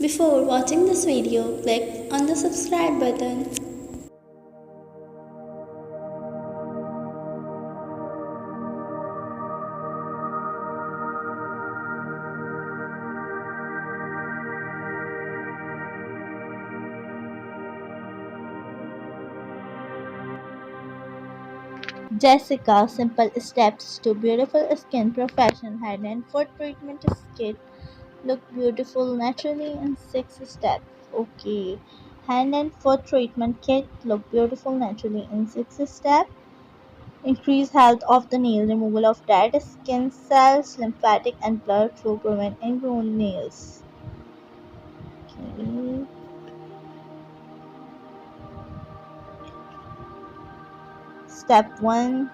Before watching this video, click on the subscribe button. Jessica Simple Steps to Beautiful Skin Professional Head and Foot Treatment Kit. Look beautiful naturally in 6 steps. Okay. Hand and foot treatment kit. Look beautiful naturally in 6 steps. Increase health of the nail. Removal of dead skin cells, lymphatic and blood flow. Prevent ingrown nails. Okay. Step 1.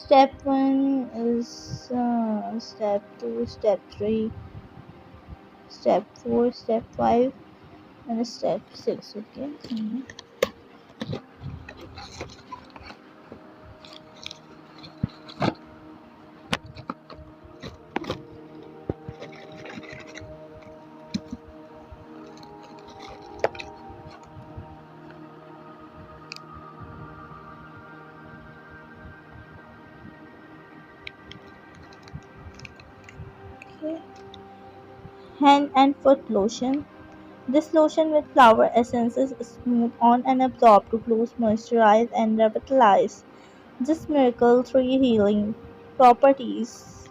Step 1 is step 2, step 3, step 4, step 5, and step 6. Okay. Okay. Hand and foot lotion. This lotion with flower essences is smooth on and absorb to close, moisturize, and revitalize. This miracle three healing properties.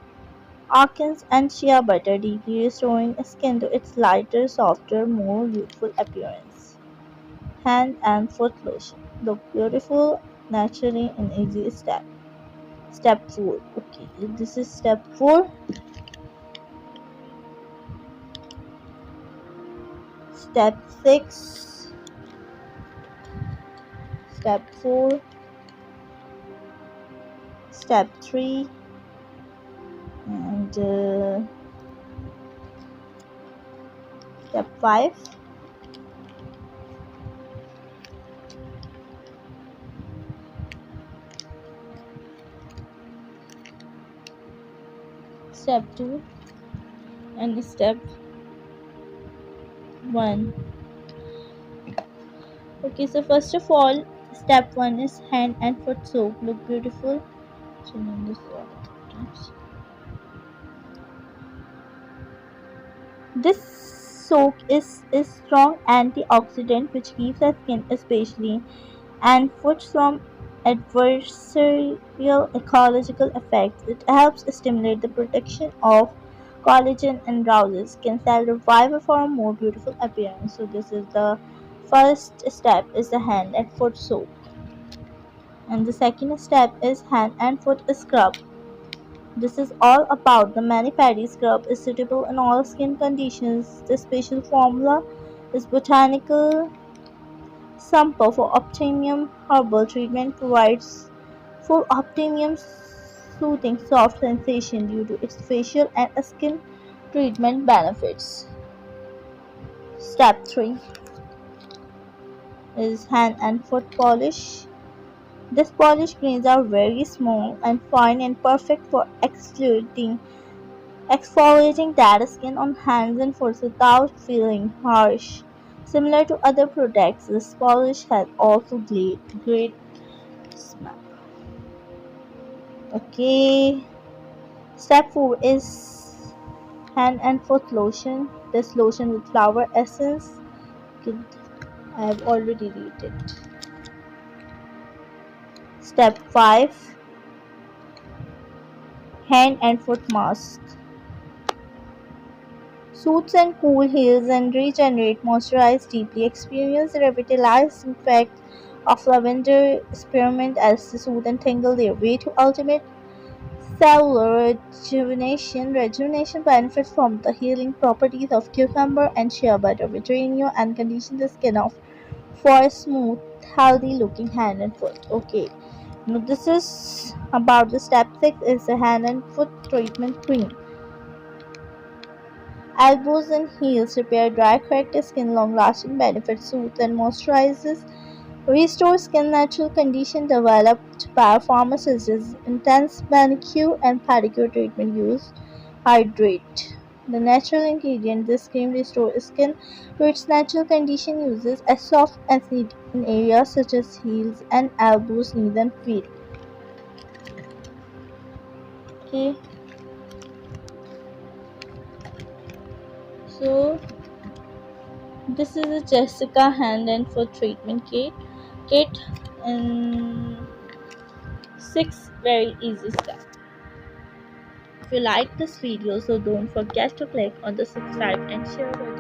Arkans and shea butter deeply restoring skin to its lighter, softer, more youthful appearance. Hand and foot lotion. Look beautiful naturally in easy step. Step 4. Okay, this is step 4. Step 6. Step 4. Step 3. And step 5. Step 2 and step 1. Okay, so first of all, step 1 is hand and foot soap. Look beautiful. This soap is a strong antioxidant which keeps the skin especially and foot from adversarial ecological effects. It helps stimulate the production of collagen and rouses skin cell revival for a more beautiful appearance. So this is the first step is the hand and foot soap. And the second step is hand and foot scrub. This is all about the mani-pedi scrub is suitable in all skin conditions. The special formula is botanical sample for optimum herbal treatment provides full optimum soothing soft sensation due to its facial and skin treatment benefits. Step 3 is hand and foot polish. This polish grains are very small and fine and perfect for exfoliating dead skin on hands and foot without feeling harsh. Similar to other products, this polish has also great smell. Okay. Step 4 is hand and foot lotion. This lotion with flower essence. Okay, I have already read it. Step 5 hand and foot mask. Soothes and cool heals and regenerate, moisturize deeply. Experience the revitalizing effect of lavender spearmint as they soothe and tingle their way to ultimate cellular rejuvenation. Rejuvenation benefits from the healing properties of cucumber and shea butter, which renew and condition the skin of for a smooth, healthy looking hand and foot. Okay, now this is about the step 6 is the hand and foot treatment cream. Elbows and heels repair dry, cracked skin, long lasting benefits, soothes and moisturizes Restore skin natural condition developed by pharmacists. Intense manicure and pedicure treatment use hydrate. The natural ingredient this cream restores skin to its natural condition uses a soft acid in areas such as heels and elbows, knees and feet. Okay, so this is a Jessica hand and foot treatment kit in 6 very easy steps. If you like this video, so don't forget to click on the subscribe and share button.